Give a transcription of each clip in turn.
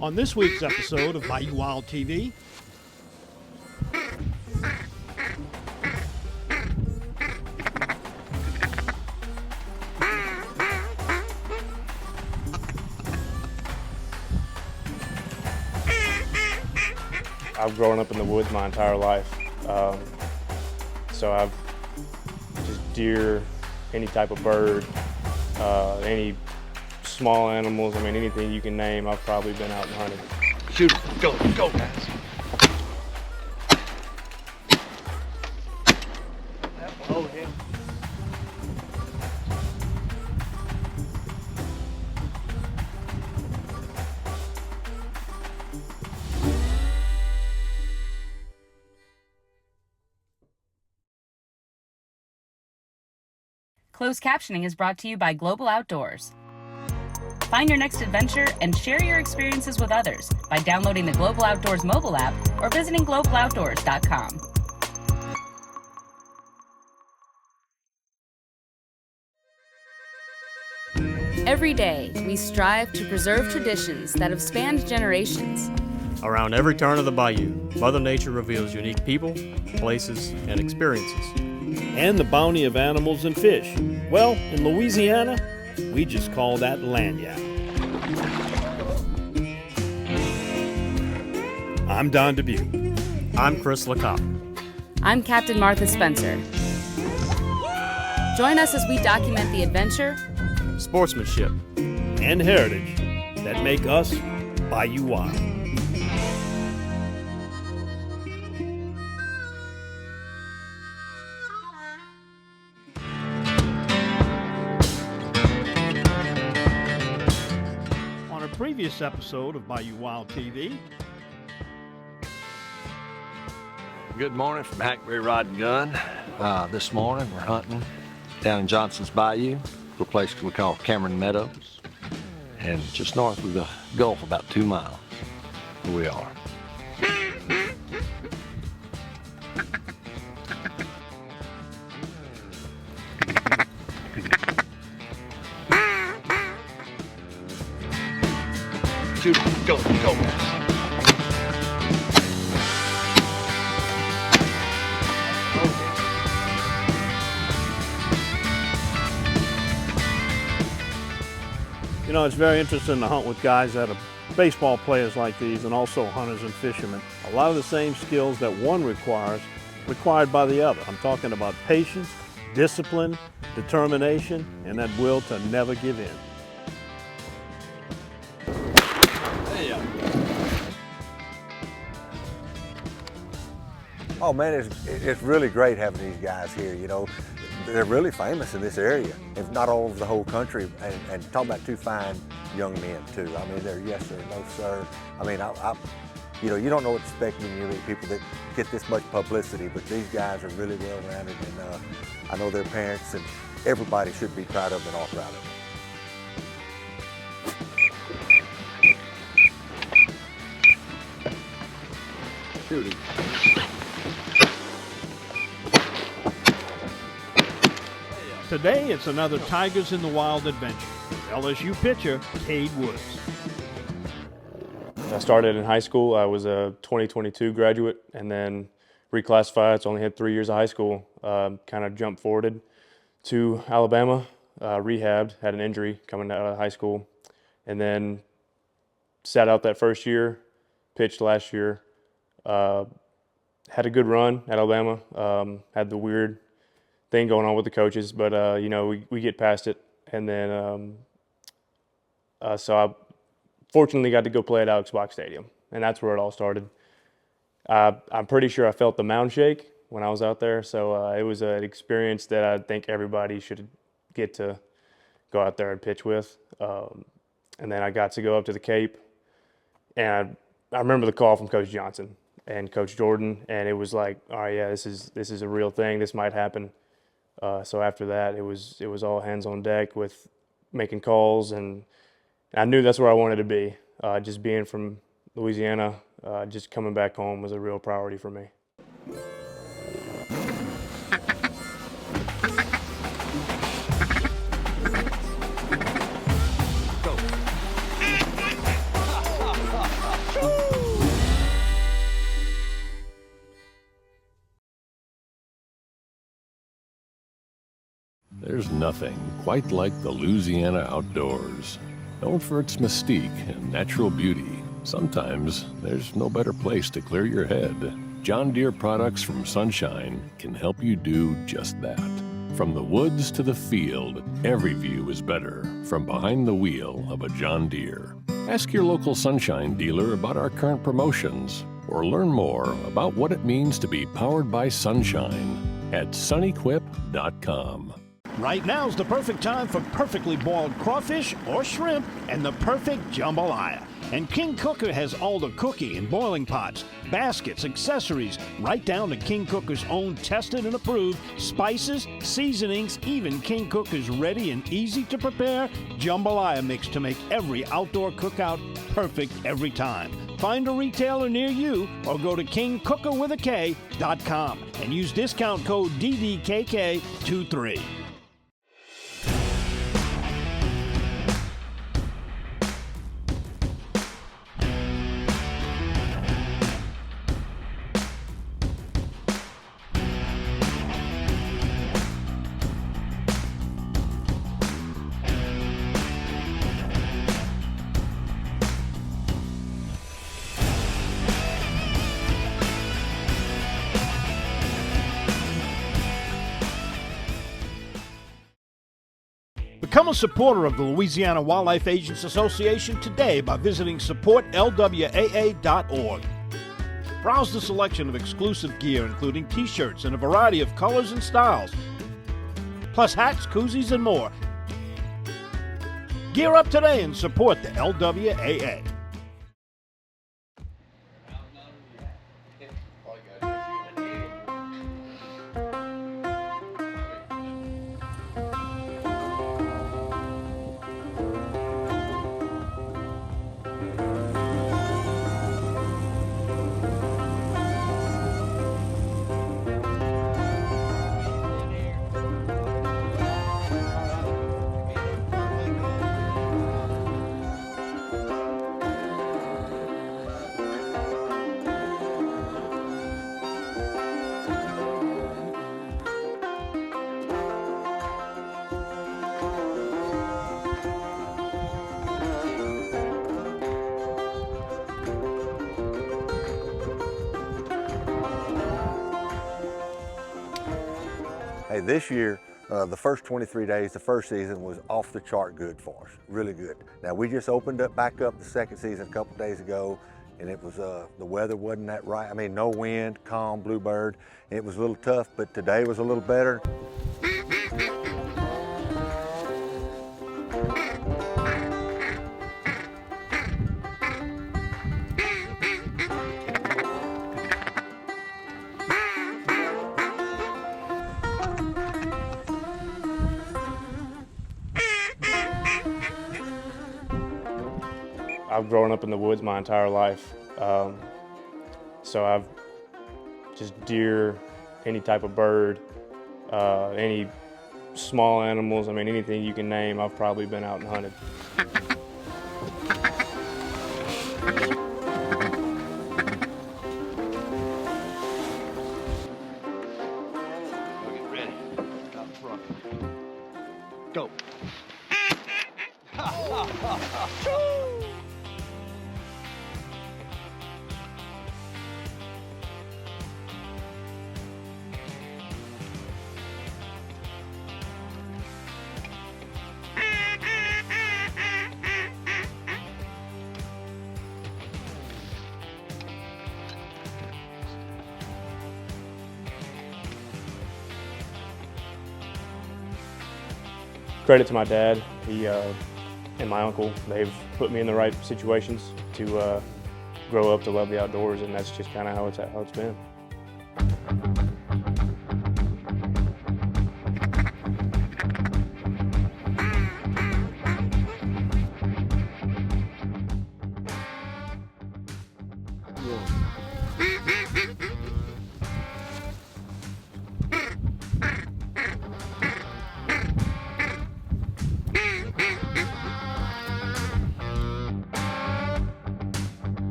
On this week's episode of Bayou Wild TV, I've grown up in the woods my entire life, so I've just deer, any type of bird, any small animals, I mean anything you can name, I've probably been out and hunted. Shoot, go guys. Hold him. Closed captioning is brought to you by Global Outdoors. Find your next adventure and share your experiences with others by downloading the Global Outdoors mobile app or visiting globaloutdoors.com. Every day, we strive to preserve traditions that have spanned generations. Around every turn of the bayou, Mother Nature reveals unique people, places, and experiences. and the bounty of animals and fish. Well, in Louisiana, we just call that lagniappe. I'm Don Dubuque. I'm Chris LeCoq. I'm Captain Martha Spencer. Join us as we document the adventure, Sportsmanship, and heritage that make us Bayou Wild. On a previous episode of Bayou Wild TV, Good morning from Hackberry Rod and Gun. This morning we're hunting down in Johnson's Bayou, to a place we call Cameron Meadows, and just north of the Gulf, about 2 miles. Here we are. Shoot, go, guys. you know, it's very interesting to hunt with guys that are baseball players like these and also hunters and fishermen. A lot of the same skills that one requires, required by the other. I'm talking about patience, discipline, determination, and that will to never give in. Oh man, it's really great having these guys here. You know, they're really famous in this area, if not all over the whole country. And talking about two fine young men too. I mean, they're yes sir, no sir. I mean, you know, you don't know what to expect when you meet people that get this much publicity. But these guys are really well rounded, and I know their parents and everybody should be proud of them and all proud of them. Shooting. Today, it's another Tigers in the Wild adventure with LSU pitcher Kade Woods. I started in high school. I was a 2022 graduate and then reclassified, so only had 3 years of high school. Kind of jumped forwarded to Alabama, rehabbed, had an injury coming out of high school, and then sat out that first year, pitched last year. Had a good run at Alabama, had the weird thing going on with the coaches, but you know, we get past it, and then so I fortunately got to go play at Alex Box Stadium, and that's where it all started. I'm pretty sure I felt the mound shake when I was out there, so it was an experience that I think everybody should get to go out there and pitch with. And then I got to go up to the Cape, and I remember the call from Coach Johnson and Coach Jordan, and it was like, all right, yeah, this is a real thing. This might happen. So after that, it was all hands on deck with making calls, and I knew that's where I wanted to be. Just being from Louisiana, just coming back home was a real priority for me. There's nothing quite like the Louisiana outdoors. Known for its mystique and natural beauty, sometimes there's no better place to clear your head. John Deere products from Sunshine can help you do just that. From the woods to the field, every view is better from behind the wheel of a John Deere. Ask your local Sunshine dealer about our current promotions or learn more about what it means to be powered by Sunshine at sunequip.com. Right now's the perfect time for perfectly boiled crawfish or shrimp and the perfect jambalaya. And King Cooker has all the cooking and boiling pots, baskets, accessories, right down to King Cooker's own tested and approved spices, seasonings, even King Cooker's ready and easy to prepare jambalaya mix to make every outdoor cookout perfect every time. Find a retailer near you or go to kingcookerwithak.com and use discount code DDKK23. Become a supporter of the Louisiana Wildlife Agents Association today by visiting supportlwaa.org. Browse the selection of exclusive gear, including t-shirts in a variety of colors and styles, plus hats, koozies, and more. Gear up today and support the LWAA. Hey, this year, the first 23 days, the first season was off the chart good for us, really good. Now we just opened up back up the second season a couple days ago, and it was the weather wasn't that right. I mean, no wind, calm, bluebird. It was a little tough, but today was a little better. I've grown up in the woods my entire life, so I've just deer, any type of bird, any small animals, I mean anything you can name, I've probably been out and hunted. Get ready. Out front. Go. Credit to my dad, he and my uncle, they've put me in the right situations to grow up to love the outdoors, and that's just kind of how it's been.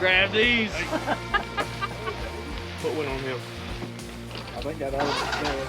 grab these. Put one on him. I think that all is there.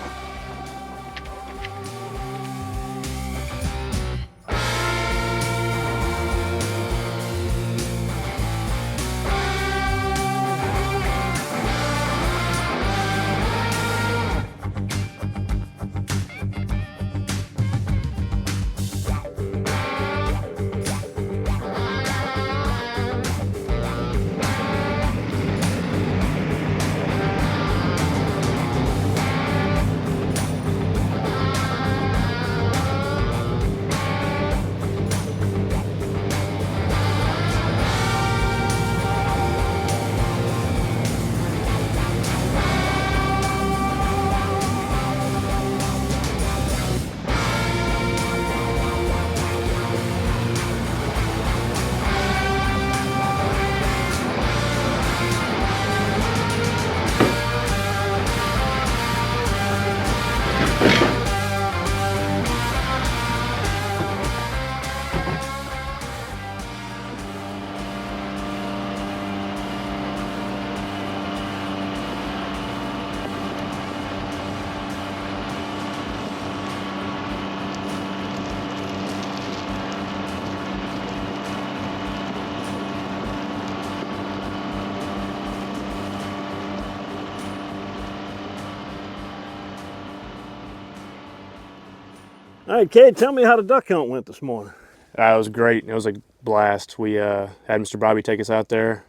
All right, Kade, tell me how the duck hunt went this morning. It was great. It was a blast. We had Mr. Bobby take us out there.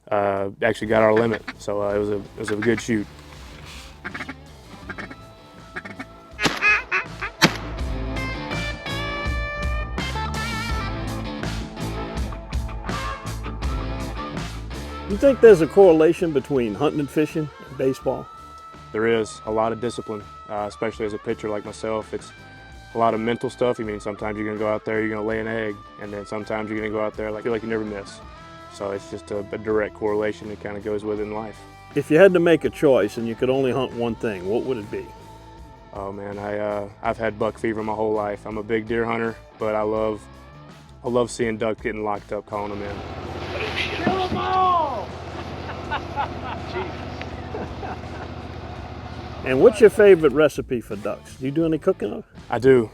Actually got our limit, so it was a good shoot. You think there's a correlation between hunting and fishing and baseball? There is a lot of discipline, especially as a pitcher like myself. It's a lot of mental stuff. I mean, sometimes you're gonna go out there, you're gonna lay an egg, and then sometimes you're gonna go out there feel like you never miss. So it's just a direct correlation that kind of goes with in life. If you had to make a choice and you could only hunt one thing, what would it be? Oh man, I've had buck fever my whole life. I'm a big deer hunter, but I love seeing ducks getting locked up, calling them in. Kill them all! And what's your favorite recipe for ducks? Do you do any cooking of it? I do.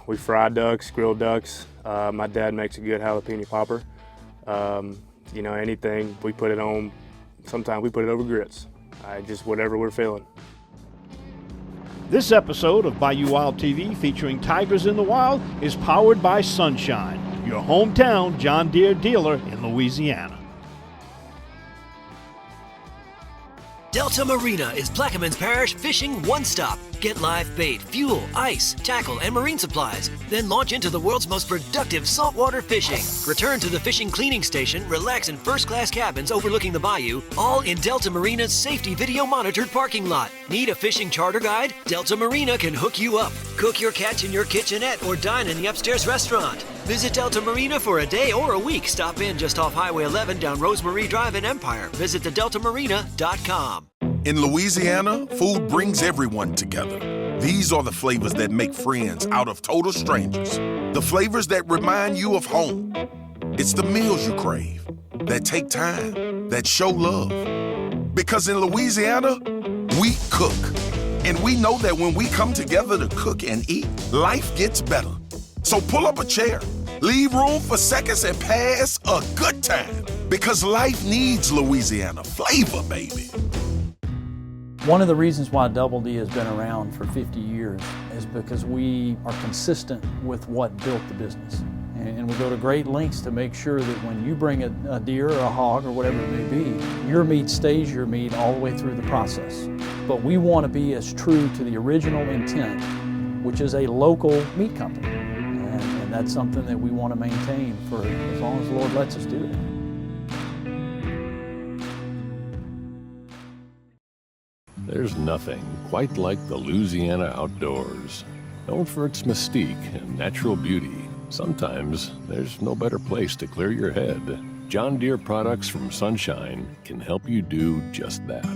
We fry ducks, grilled ducks. My dad makes a good jalapeno popper. You know, anything, we put it on, sometimes we put it over grits. Just whatever we're feeling. This episode of Bayou Wild TV featuring Tigers in the Wild is powered by Sunshine, your hometown John Deere dealer in Louisiana. Delta Marina is Plaquemines Parish fishing one-stop. Get live bait, fuel, ice, tackle, and marine supplies. Then launch into the world's most productive saltwater fishing. Return to the fishing cleaning station, relax in first-class cabins overlooking the bayou, all in Delta Marina's safety video-monitored parking lot. Need a fishing charter guide? Delta Marina can hook you up. Cook your catch in your kitchenette or dine in the upstairs restaurant. Visit Delta Marina for a day or a week. Stop in just off Highway 11 down Rosemary Drive in Empire. Visit thedeltamarina.com. In Louisiana, food brings everyone together. These are the flavors that make friends out of total strangers. The flavors that remind you of home. It's the meals you crave, that take time, that show love. Because in Louisiana, we cook. And we know that when we come together to cook and eat, life gets better. So pull up a chair, leave room for seconds, and pass a good time. Because life needs Louisiana flavor, baby. One of the reasons why Double D has been around for 50 years is because we are consistent with what built the business. And we go to great lengths to make sure that when you bring a deer or a hog or whatever it may be, your meat stays your meat all the way through the process. But we want to be as true to the original intent, which is a local meat company. And that's something that we want to maintain for as long as the Lord lets us do it. There's nothing quite like the Louisiana outdoors. Known for its mystique and natural beauty, sometimes there's no better place to clear your head. John Deere products from Sunshine can help you do just that.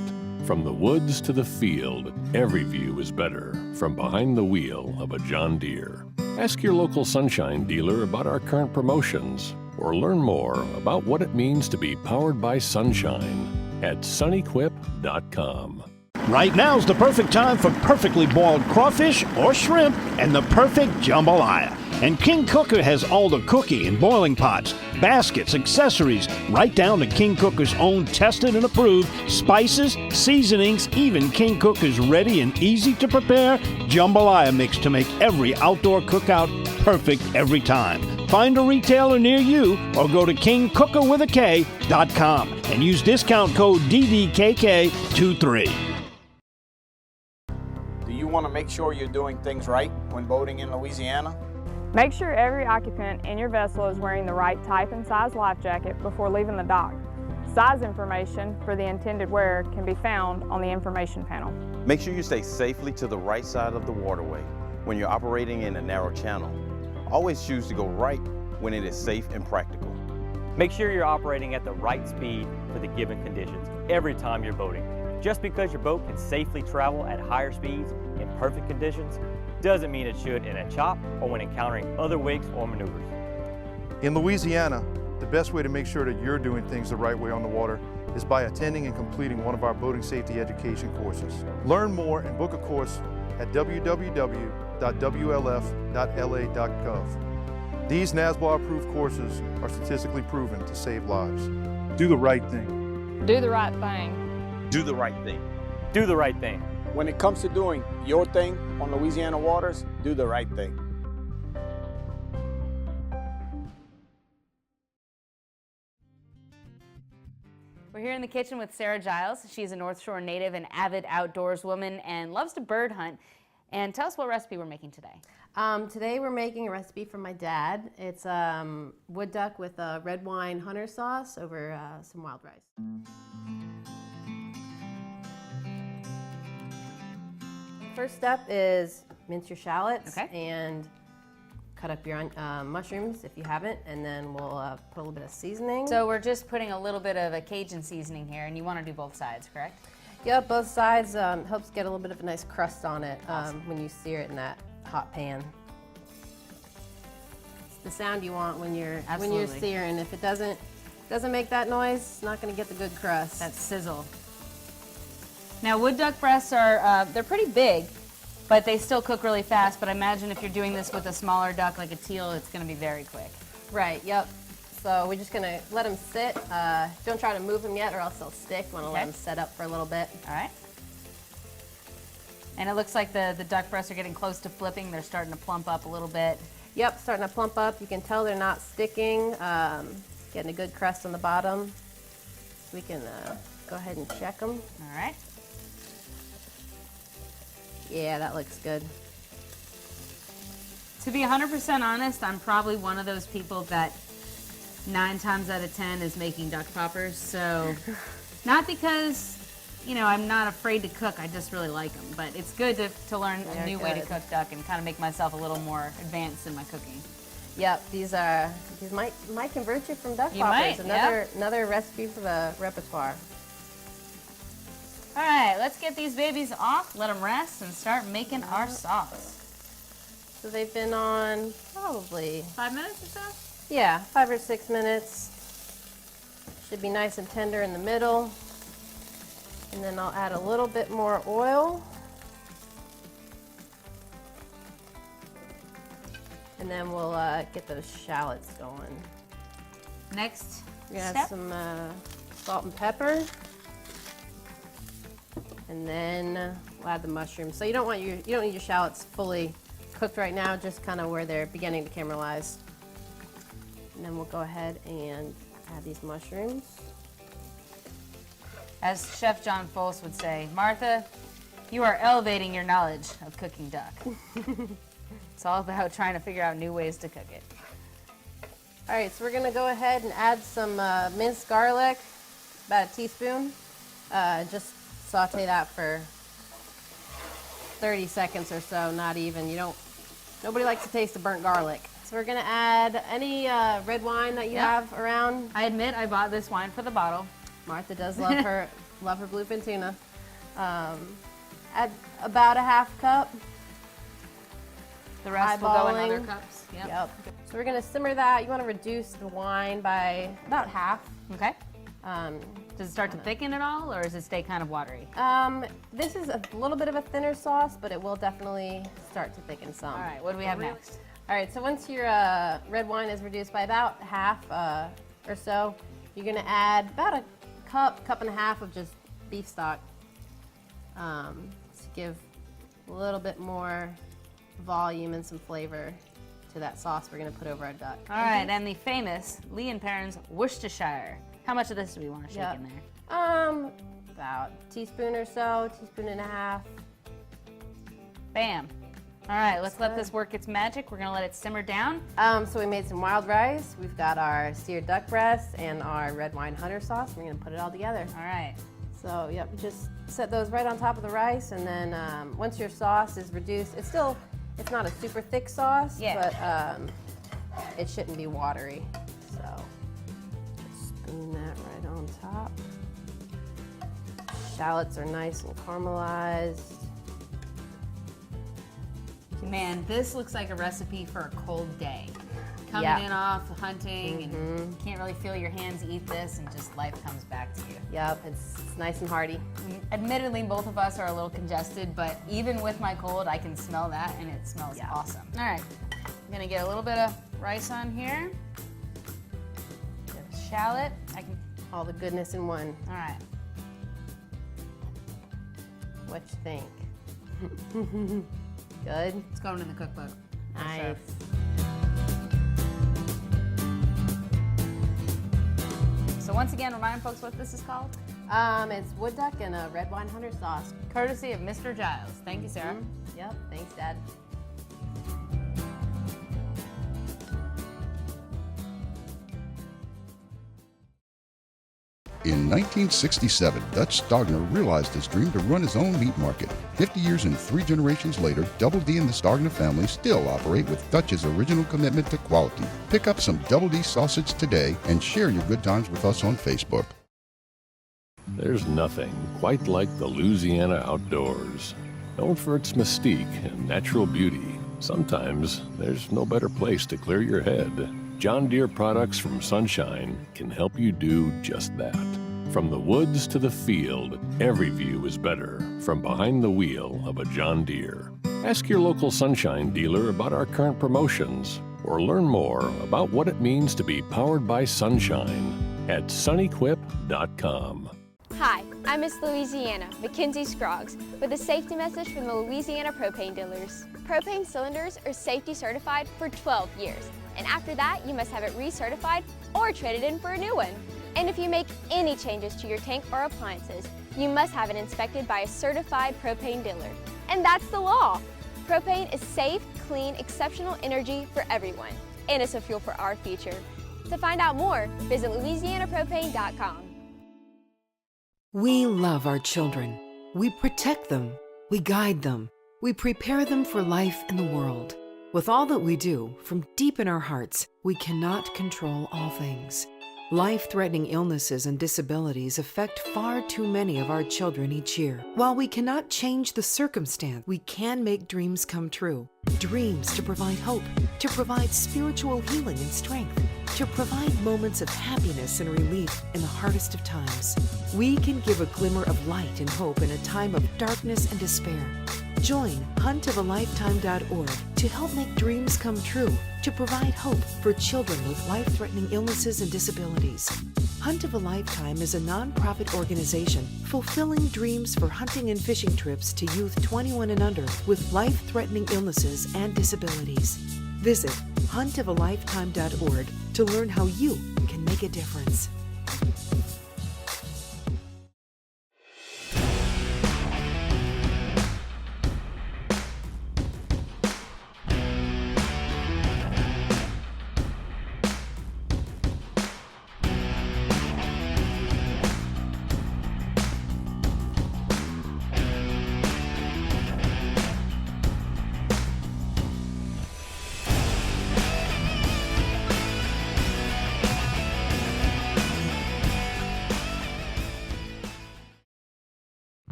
From the woods to the field, every view is better from behind the wheel of a John Deere. Ask your local Sunshine dealer about our current promotions. or learn more about what it means to be powered by sunshine at sunequip.com. Right now's the perfect time for perfectly boiled crawfish or shrimp and the perfect jambalaya. And King Cooker has all the cookie and boiling pots, baskets, accessories, right down to King Cooker's own tested and approved spices, seasonings, even King Cooker's ready and easy to prepare jambalaya mix to make every outdoor cookout perfect every time. Find a retailer near you or go to kingcookerwithak.com and use discount code DDKK23. Do you want to make sure you're doing things right when boating in Louisiana? Make sure every occupant in your vessel is wearing the right type and size life jacket before leaving the dock. Size information for the intended wearer can be found on the information panel. Make sure you stay safely to the right side of the waterway when you're operating in a narrow channel. Always choose to go right when it is safe and practical. Make sure you're operating at the right speed for the given conditions every time you're boating. Just because your boat can safely travel at higher speeds in perfect conditions doesn't mean it should in a chop or when encountering other wakes or maneuvers. In Louisiana, the best way to make sure that you're doing things the right way on the water is by attending and completing one of our boating safety education courses. Learn more and book a course at www.wlf.la.gov. These NASBA-approved courses are statistically proven to save lives. Do the right thing. Do the right thing. Do the right thing. Do the right thing. When it comes to doing your thing on Louisiana waters, do the right thing. We're here in the kitchen with Sarah Giles. She's a North Shore native and avid outdoors woman and loves to bird hunt. And tell us what recipe we're making today. Today we're making a recipe from my dad. It's wood duck with a red wine hunter sauce over some wild rice. First step is mince your shallots and cut up your mushrooms if you haven't, and then we'll put a little bit of seasoning. So we're just putting a little bit of a Cajun seasoning here, and you want to do both sides, correct? Yep, both sides. Helps get a little bit of a nice crust on it when you sear it in that hot pan. It's the sound you want when you're searing. If it doesn't make that noise, it's not going to get the good crust. That sizzle. Now, wood duck breasts are, they're pretty big, but they still cook really fast. But I imagine if you're doing this with a smaller duck like a teal, it's going to be very quick. Right, yep. So we're just going to let them sit. Don't try to move them yet or else they'll stick. Want to let them set up for a little bit. All right. And it looks like the duck breasts are getting close to flipping. They're starting to plump up a little bit. Yep, starting to plump up. You can tell they're not sticking. Getting a good crust on the bottom. We can go ahead and check them. All right. Yeah, that looks good. To be 100% honest, I'm probably one of those people that 9 times out of 10 is making duck poppers. So, not because, you know, I'm not afraid to cook, I just really like them. But it's good to learn a new way to cook duck and kind of make myself a little more advanced in my cooking. Yep, these might convert you from duck poppers. Another recipe for the repertoire. All right, let's get these babies off, let them rest, and start making our sauce. So they've been on probably 5 minutes or so? Yeah, 5 or 6 minutes. Should be nice and tender in the middle. And then I'll add a little bit more oil. And then we'll get those shallots going. Next we're gonna add some salt and pepper. And then we'll add the mushrooms. So you don't need your shallots fully cooked right now, just kind of where they're beginning to caramelize. And then we'll go ahead and add these mushrooms. As Chef John Folse would say, Martha, you are elevating your knowledge of cooking duck. It's all about trying to figure out new ways to cook it. All right, so we're gonna go ahead and add some minced garlic, about a teaspoon. Just saute that for 30 seconds or so, not even. Nobody likes to taste the burnt garlic. So we're gonna add any red wine that you have around. I admit I bought this wine for the bottle. Martha does love her bluefin tuna. Add about a half cup. The rest will go in other eyeballing. cups. Yep. So we're gonna simmer that. You want to reduce the wine by about half. Okay. Does it start to thicken at all, or does it stay kind of watery? This is a little bit of a thinner sauce, but it will definitely start to thicken some. All right, what do we have next? All right, so once your red wine is reduced by about half or so, you're gonna add about a cup and a half of just beef stock to give a little bit more volume and some flavor to that sauce we're gonna put over our duck. All right, and the famous Lee and Perrins Worcestershire. How much of this do we want to shake in there? About a teaspoon or so, teaspoon and a half. Bam. All right, let's let this work its magic. We're gonna let it simmer down. So we made some wild rice. We've got our seared duck breast and our red wine hunter sauce. We're gonna put it all together. All right. So, yep, just set those right on top of the rice, and then once your sauce is reduced, it's not a super thick sauce, but it shouldn't be watery. So, spoon that right on top. Shallots are nice and caramelized. Man, this looks like a recipe for a cold day. Coming in off hunting and you can't really feel your hands eat this, and just life comes back to you. Yep, it's nice and hearty. Admittedly, both of us are a little congested, but even with my cold, I can smell that, and it smells awesome. All right, I'm gonna get a little bit of rice on here. Get a shallot. All the goodness in one. All right. What you think? Good? It's going in the cookbook. Nice. So once again, remind folks what this is called? It's wood duck and a red wine hunter sauce. Courtesy of Mr. Giles. Thank you, Sarah. Yep, thanks, Dad. In 1967, Dutch Stogner realized his dream to run his own meat market. 50 years and 3 generations later, Double D and the Stogner family still operate with Dutch's original commitment to quality. Pick up some Double D sausage today and share your good times with us on Facebook. There's nothing quite like the Louisiana outdoors. Known for its mystique and natural beauty, sometimes there's no better place to clear your head. John Deere products from Sunshine can help you do just that. From the woods to the field, every view is better from behind the wheel of a John Deere. Ask your local Sunshine dealer about our current promotions, or learn more about what it means to be powered by Sunshine at sunequip.com. Hi, I'm Miss Louisiana, Mackenzie Scroggs, with a safety message from the Louisiana propane dealers. Propane cylinders are safety certified for 12 years, and after that, you must have it recertified or traded in for a new one. And if you make any changes to your tank or appliances, you must have it inspected by a certified propane dealer. And that's the law. Propane is safe, clean, exceptional energy for everyone, and it's a fuel for our future. To find out more, visit louisianapropane.com. We love our children. We protect them. We guide them. We prepare them for life in the world. With all that we do, from deep in our hearts, we cannot control all things. Life-threatening illnesses and disabilities affect far too many of our children each year. While we cannot change the circumstance, we can make dreams come true. Dreams to provide hope, to provide spiritual healing and strength, to provide moments of happiness and relief in the hardest of times. We can give a glimmer of light and hope in a time of darkness and despair. Join huntofalifetime.org to help make dreams come true, to provide hope for children with life-threatening illnesses and disabilities. Hunt of a Lifetime is a nonprofit organization fulfilling dreams for hunting and fishing trips to youth 21 and under with life-threatening illnesses and disabilities. Visit huntofalifetime.org to learn how you can make a difference.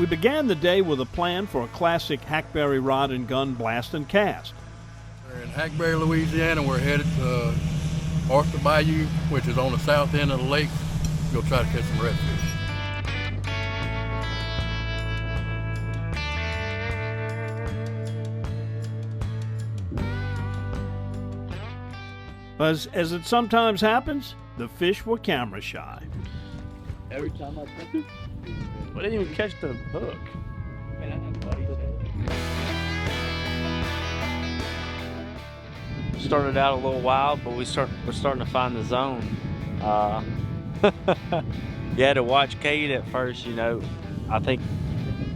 began the day with a plan for a classic Hackberry rod and gun blast and cast. We're in Hackberry, Louisiana. We're headed north to Bayou, which is on the south end of the lake. We'll try to catch some redfish. As it sometimes happens, the fish were camera shy. Every time I touch it, I didn't even catch the hook. man, I had buddies there. Started out a little wild, but we're starting to find the zone. You had to watch Cade at first, you know. I think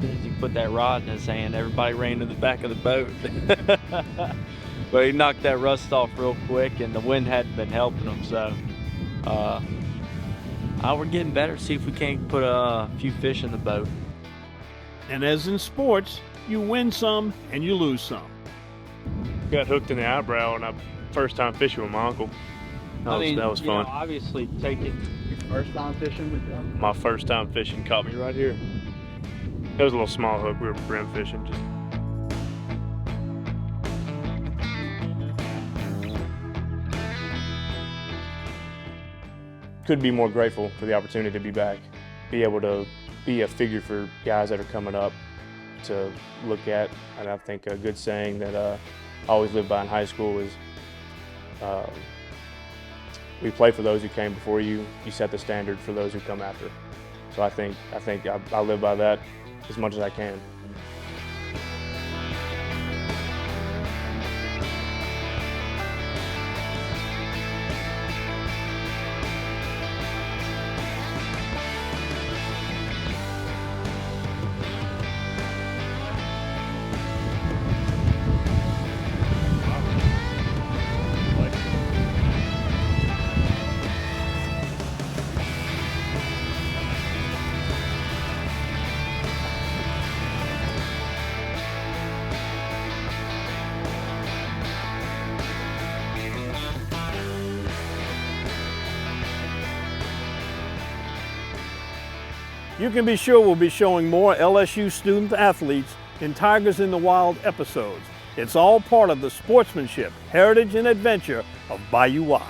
as he put that rod in his hand, everybody ran to the back of the boat. But he knocked that rust off real quick, and the wind hadn't been helping him, so we're getting better. See if we can't put a few fish in the boat. And as in sports, you win some and you lose some. Got hooked in the eyebrow and I first time fishing with my uncle. That was fun. You know, obviously taking Your first time fishing with them? My first time fishing caught me right here. It was a little small hook. We were brim fishing. Just couldn't be more grateful for the opportunity to be back, be able to be a figure for guys that are coming up to look at. And I think a good saying that I always lived by in high school is, we play for those who came before you. You set the standard for those who come after. So I think I live by that as much as I can. You can be sure we'll be showing more LSU student athletes in Tigers in the Wild episodes. It's all part of the sportsmanship, heritage, and adventure of Bayou Wild.